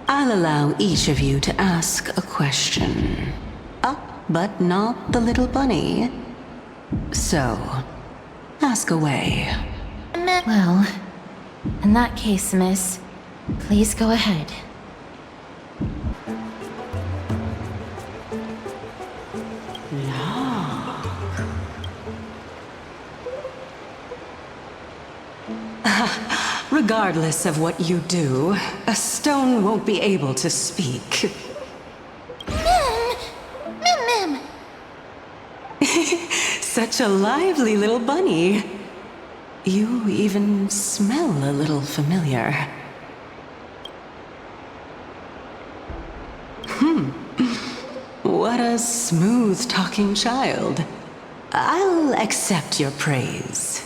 I'll allow each of you to ask a question. But not the little bunny. So, ask away. Well, in that case, miss, please go ahead. Regardless of what you do, a stone won't be able to speak. Mim! Such a lively little bunny. You even smell a little familiar. What a smooth-talking child. I'll accept your praise.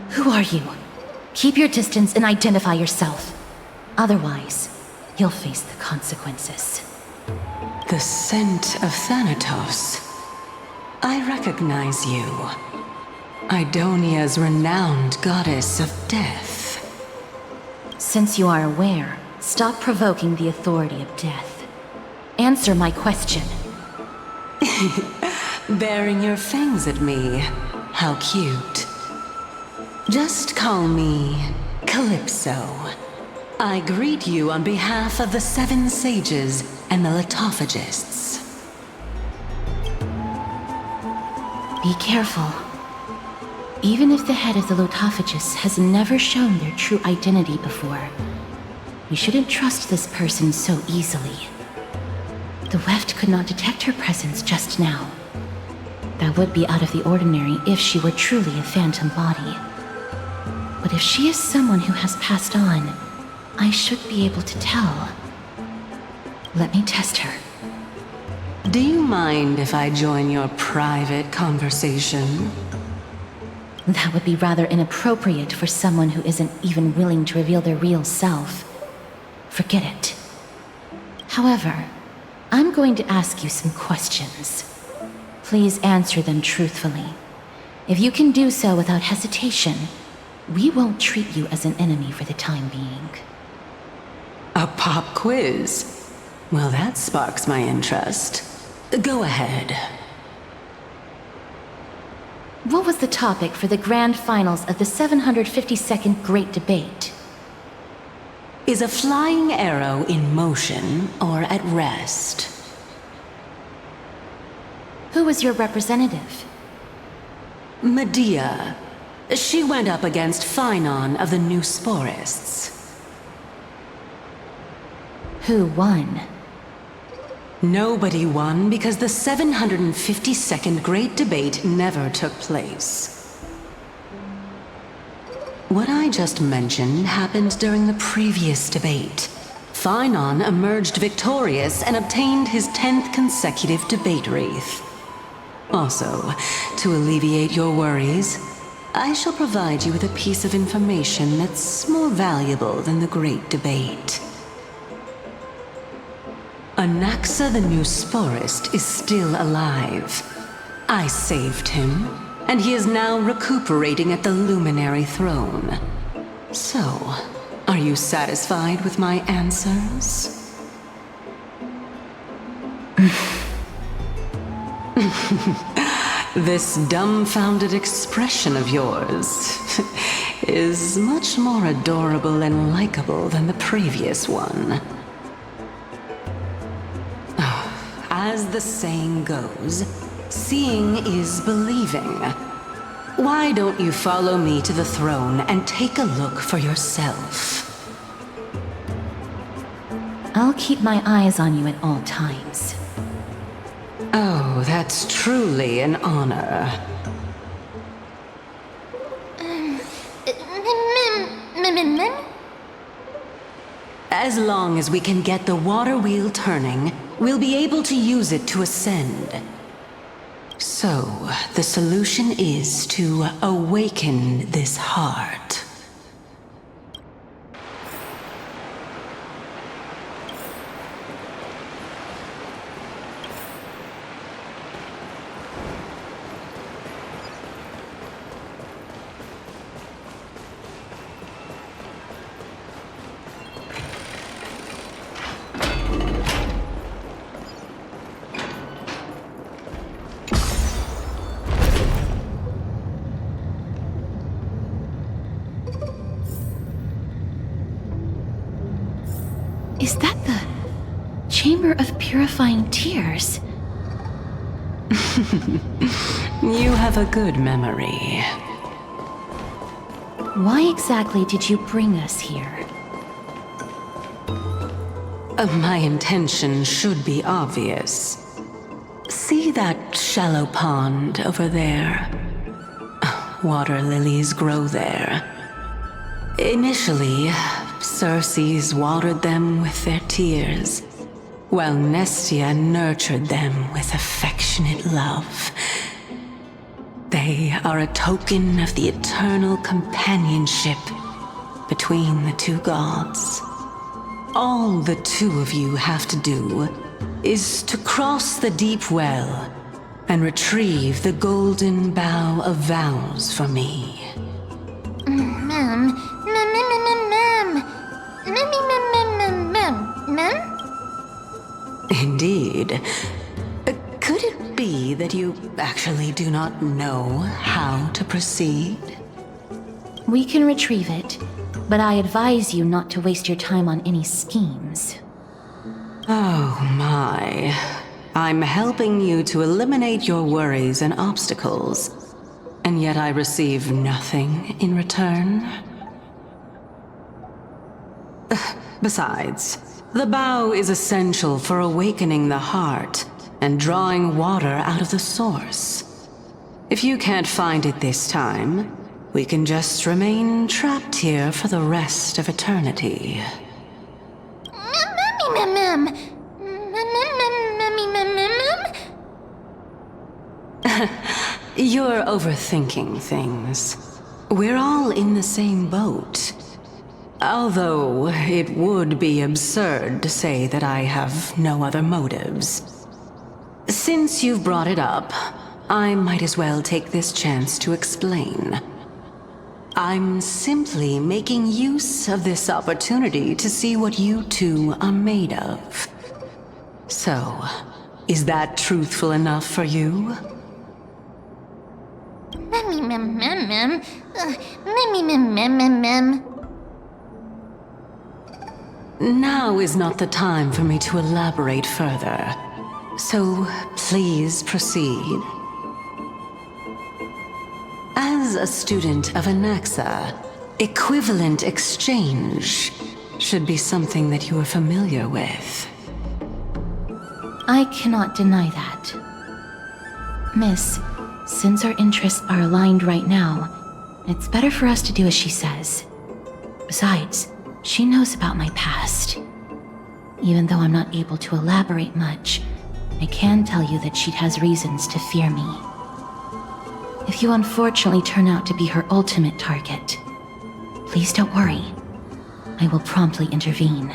Who are you? Keep your distance and identify yourself. Otherwise, you'll face the consequences. The scent of Thanatos. I recognize you. Idonia's renowned goddess of death. Since you are aware, stop provoking the authority of death. Answer my question. Baring your fangs at me. How cute. Just call me CALYPSO. I greet you on behalf of the 7 sages and the lithophagists. Be careful. Even if the head of the lithophagists has never shown their true identity before, we shouldn't trust this person so easily. The weft could not detect her presence just now. That would be out of the ordinary if she were truly a phantom body. But if she is someone who has passed on, I should be able to tell. Let me test her. Do you mind if I join your private conversation? That would be rather inappropriate for someone who isn't even willing to reveal their real self. Forget it. However, I'm going to ask you some questions. Please answer them truthfully. If you can do so without hesitation, we won't treat you as an enemy for the time being. A pop quiz? Well, that sparks my interest. Go ahead. What was the topic for the grand finals of the 752nd Great Debate? Is a flying arrow in motion or at rest? Who was your representative? Medea. She went up against Phynon of the New Sporists. Who won? Nobody won because the 752nd Great Debate never took place. What I just mentioned happened during the previous debate. Phynon emerged victorious and obtained his 10th consecutive debate wreath. Also, to alleviate your worries, I shall provide you with a piece of information that's more valuable than the Great Debate. Anaxa the New Sporist is still alive. I saved him, and he is now recuperating at the Luminary Throne. So, are you satisfied with my answers? This dumbfounded expression of yours is much more adorable and likable than the previous one. As the saying goes, seeing is believing. Why don't you follow me to the throne and take a look for yourself? I'll keep my eyes on you at all times. Oh, that's truly an honor. As long as we can get the water wheel turning, we'll be able to use it to ascend. So, the solution is to awaken this heart. Is that the Chamber of Purifying Tears? You have a good memory. Why exactly did you bring us here? My intention should be obvious. See that shallow pond over there? Water lilies grow there. Initially, Circes watered them with their tears, while Nestia nurtured them with affectionate love. They are a token of the eternal companionship between the two gods. All the two of you have to do is to cross the deep well and retrieve the golden bough of vows for me. Indeed. Could it be that you actually do not know how to proceed? We can retrieve it, but I advise you not to waste your time on any schemes. Oh my. I'm helping you to eliminate your worries and obstacles, and yet I receive nothing in return? Besides, the bough is essential for awakening the heart and drawing water out of the source. If you can't find it this time, we can just remain trapped here for the rest of eternity. You're overthinking things. We're all in the same boat. Although it would be absurd to say that I have no other motives. Since you've brought it up, I might as well take this chance to explain. I'm simply making use of this opportunity to see what you two are made of. So, is that truthful enough for you? Now is not the time for me to elaborate further. So, please proceed. As a student of Anaxa, equivalent exchange should be something that you are familiar with. I cannot deny that. Miss, since our interests are aligned right now, it's better for us to do as she says. Besides, she knows about my past. Even though I'm not able to elaborate much, I can tell you that she has reasons to fear me. If you unfortunately turn out to be her ultimate target, please don't worry. I will promptly intervene.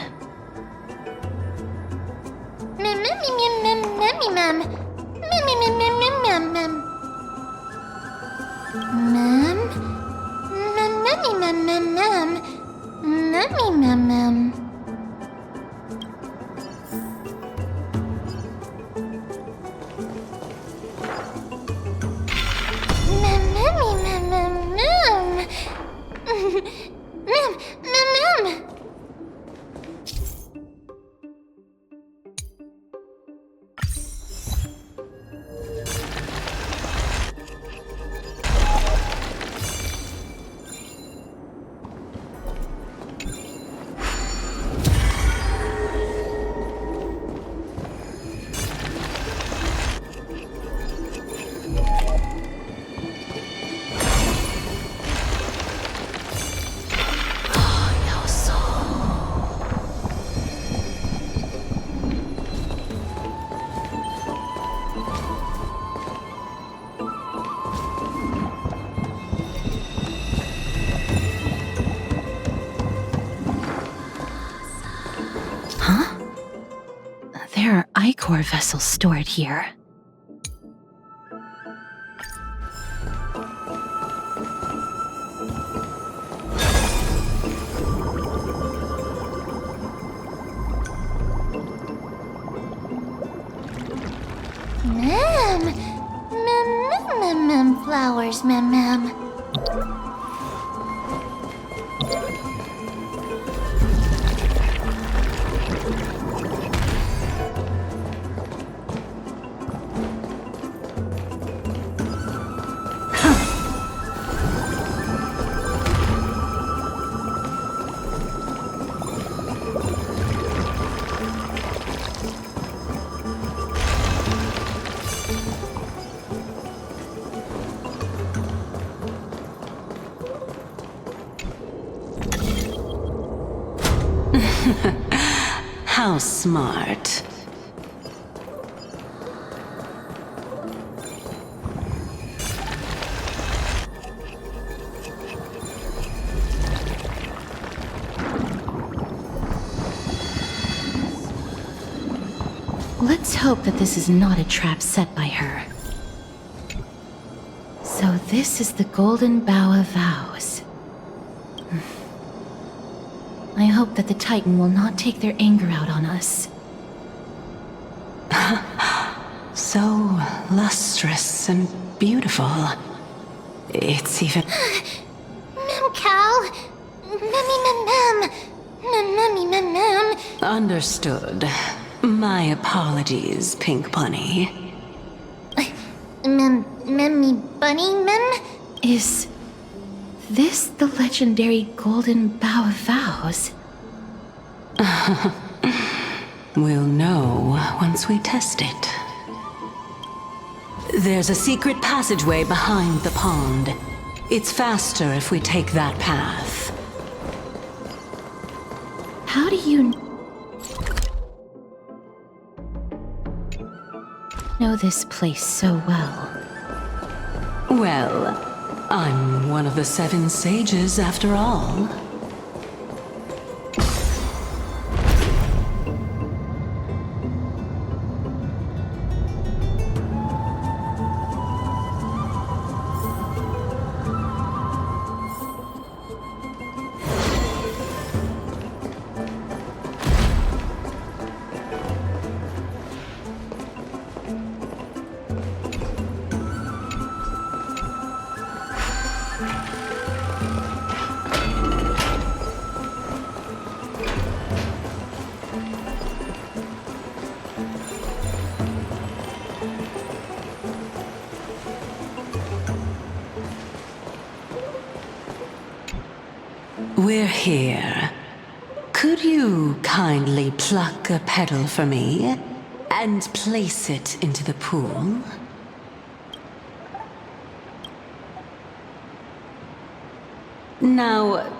There are ichor vessels stored here. Flowers, ma'am. How smart. Let's hope that this is not a trap set by her. So this is the golden bough of vows. I hope that the Titan will not take their anger out on us. So lustrous and beautiful. It's even... Mem Cal. Mem. Understood. My apologies, Pink Bunny. Memmy Bunny Mem? Is this the legendary golden bough of vows? We'll know once we test it. There's a secret passageway behind the pond. It's faster if we take that path. How do you know this place so well? Well, I'm one of the 7 sages after all. We're here. Could you kindly pluck a petal for me and place it into the pool? Now,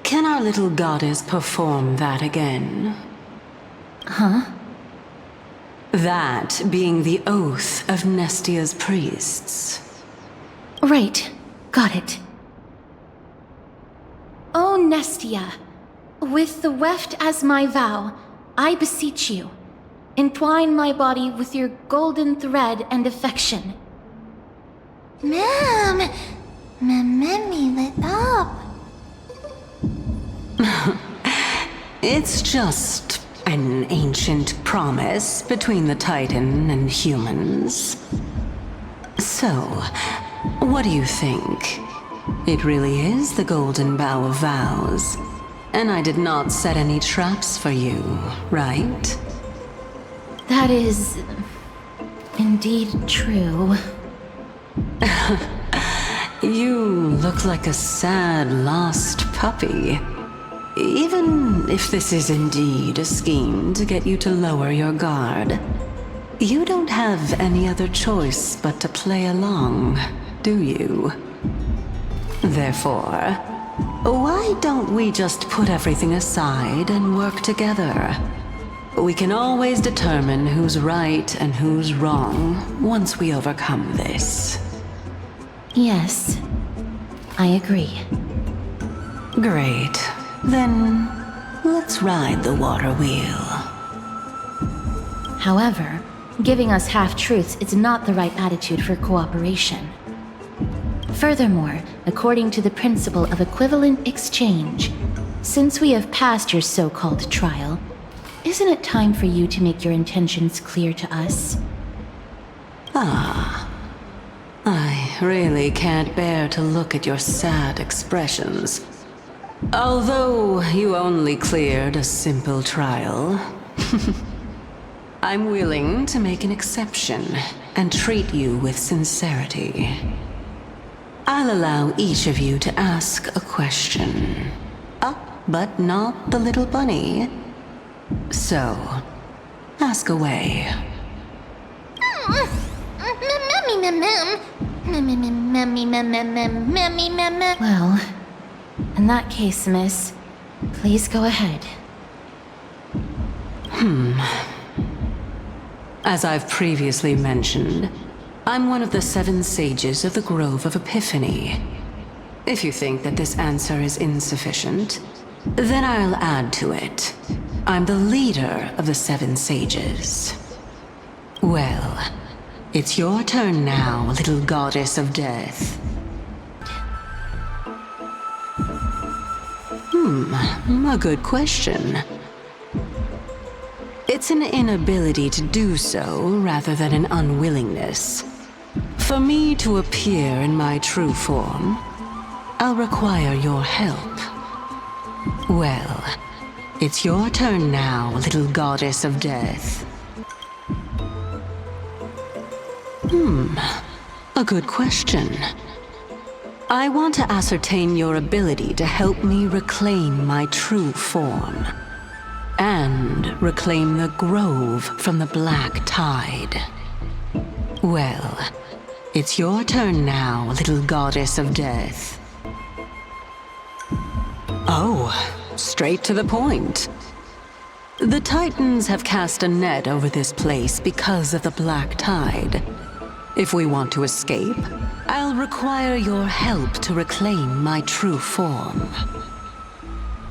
can our little goddess perform that again? Huh? That being the oath of Nestia's priests. Right. Got it. O Nestia, with the weft as my vow, I beseech you, entwine my body with your golden thread and affection. Mem me lit up. It's just an ancient promise between the Titan and humans. So, what do you think? It really is the golden bough of vows. And I did not set any traps for you, right? That is indeed true. You look like a sad, lost puppy. Even if this is indeed a scheme to get you to lower your guard, you don't have any other choice but to play along, do you? Therefore, why don't we just put everything aside and work together? We can always determine who's right and who's wrong once we overcome this. Yes, I agree. Great. Then, let's ride the water wheel. However, giving us half-truths is not the right attitude for cooperation. Furthermore, according to the principle of equivalent exchange, since we have passed your so-called trial, isn't it time for you to make your intentions clear to us? Ah. I really can't bear to look at your sad expressions. Although you only cleared a simple trial, I'm willing to make an exception and treat you with sincerity. I'll allow each of you to ask a question. But not the little bunny. So, ask away. Well, in that case, miss, please go ahead. As I've previously mentioned, I'm one of the 7 sages of the Grove of Epiphany. If you think that this answer is insufficient, then I'll add to it. I'm the leader of the 7 sages. Well, it's your turn now, little goddess of death. A good question. It's an inability to do so rather than an unwillingness. For me to appear in my true form, I'll require your help. Well, it's your turn now, little goddess of death. A good question. I want to ascertain your ability to help me reclaim my true form. And reclaim the grove from the black tide. Well, it's your turn now, little goddess of death. Oh, straight to the point. The Titans have cast a net over this place because of the black tide. If we want to escape, I'll require your help to reclaim my true form.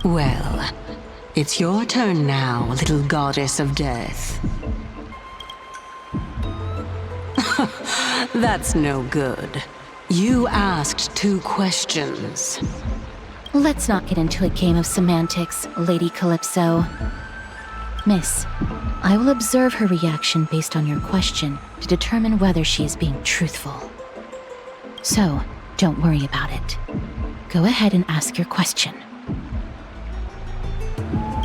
Well, it's your turn now, little goddess of death. That's no good. You asked 2 questions. Let's not get into a game of semantics, Lady Calypso. Miss, I will observe her reaction based on your question to determine whether she is being truthful. So, don't worry about it. Go ahead and ask your question.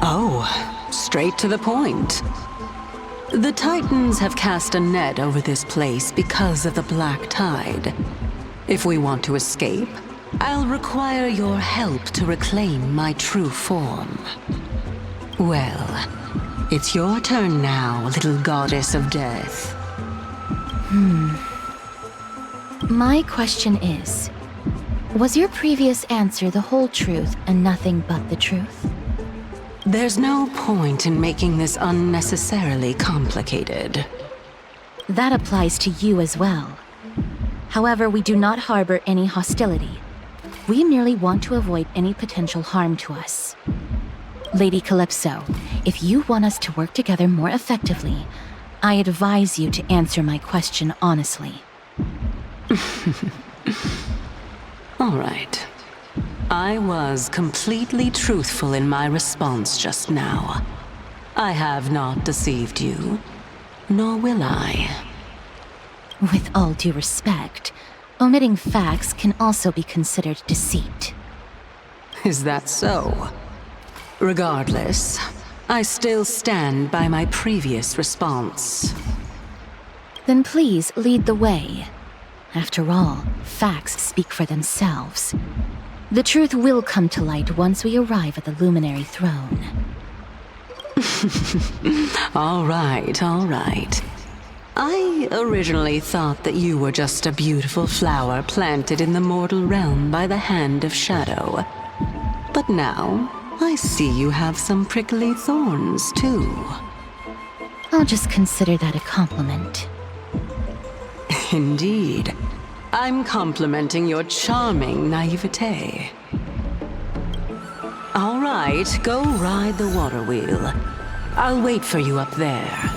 Oh, straight to the point. The Titans have cast a net over this place because of the black tide. If we want to escape, I'll require your help to reclaim my true form. Well, it's your turn now, little goddess of death. My question is, was your previous answer the whole truth and nothing but the truth? There's no point in making this unnecessarily complicated. That applies to you as well. However, we do not harbor any hostility. We merely want to avoid any potential harm to us. Lady Calypso, if you want us to work together more effectively, I advise you to answer my question honestly. All right. I was completely truthful in my response just now. I have not deceived you, nor will I. With all due respect, omitting facts can also be considered deceit. Is that so? Regardless, I still stand by my previous response. Then please lead the way. After all, facts speak for themselves. The truth will come to light once we arrive at the Luminary Throne. All right, all right. I originally thought that you were just a beautiful flower planted in the mortal realm by the hand of shadow. But now, I see you have some prickly thorns, too. I'll just consider that a compliment. Indeed. I'm complimenting your charming naivete. All right, go ride the water wheel. I'll wait for you up there.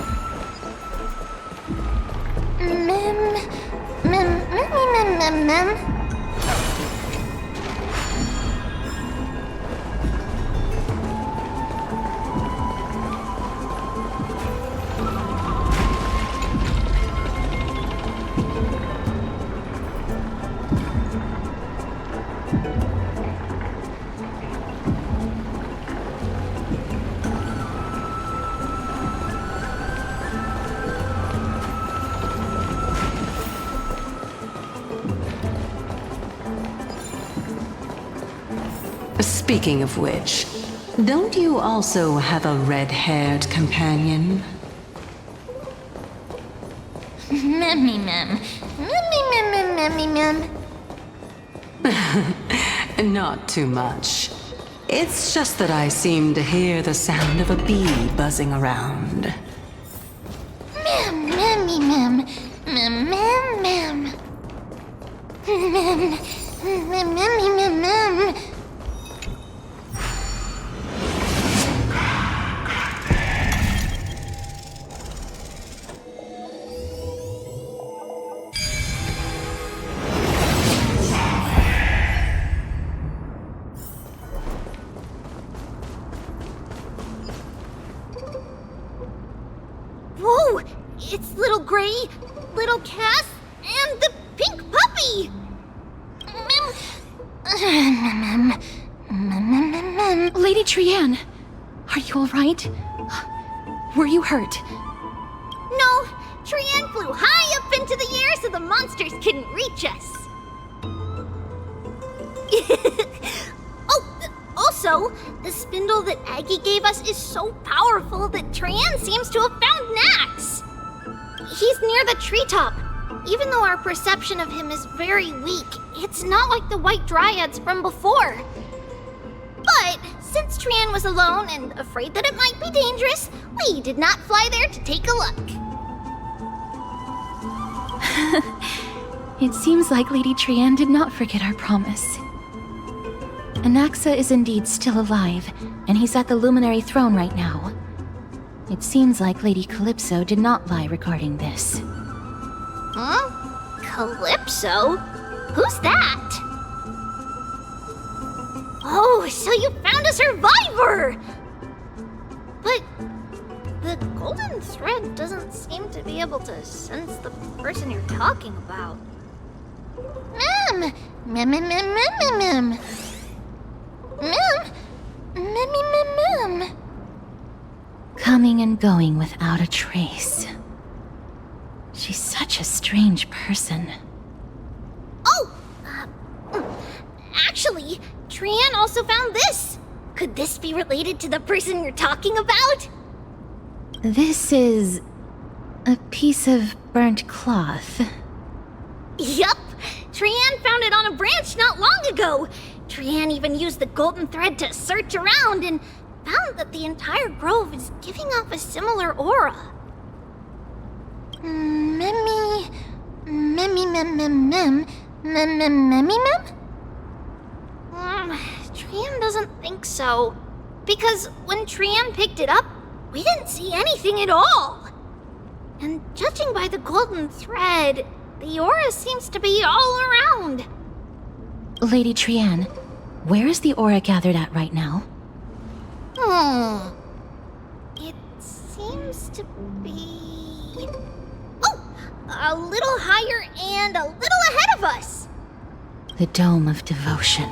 Mem. Speaking of which, don't you also have a red-haired companion? Mem. Not too much. It's just that I seem to hear the sound of a bee buzzing around. Mem, memmy, mem. Mem, mem, mem. Mem, mem, memmy, mem, mem. Whoa! It's little Gray, little Cass, and the pink puppy! Lady Trianne, are you all right? Were you hurt? No, Trianne flew high up into the air so the monsters couldn't reach us. Also, the spindle that Aggie gave us is so powerful that Trianne seems to have found Nax. He's near the treetop. Even though our perception of him is very weak, it's not like the white dryads from before. But since Trianne was alone and afraid that it might be dangerous, we did not fly there to take a look. It seems like Lady Trianne did not forget our promise. Anaxa is indeed still alive, and he's at the Luminary Throne right now. It seems like Lady Calypso did not lie regarding this. Huh? Calypso? Who's that? Oh, so you found a survivor! But the golden thread doesn't seem to be able to sense the person you're talking about. Mem! Mem, mem, mem, mem, mem, mem. Mem! Mem, mem, mem. Coming and going without a trace. She's such a strange person. Oh! Actually, Trianne also found this. Could this be related to the person you're talking about? This is a piece of burnt cloth. Yup! Trianne found it on a branch not long ago. Trianne even used the golden thread to search around and found that the entire grove is giving off a similar aura. Memmy... Memmy mem mem mem... Mem mem memmy mem? Trianne doesn't think so. Because when Trianne picked it up, we didn't see anything at all. And judging by the golden thread, the aura seems to be all around. Lady Trianne, where is the aura gathered at right now? It seems to be... Oh! A little higher and a little ahead of us! The Dome of Devotion.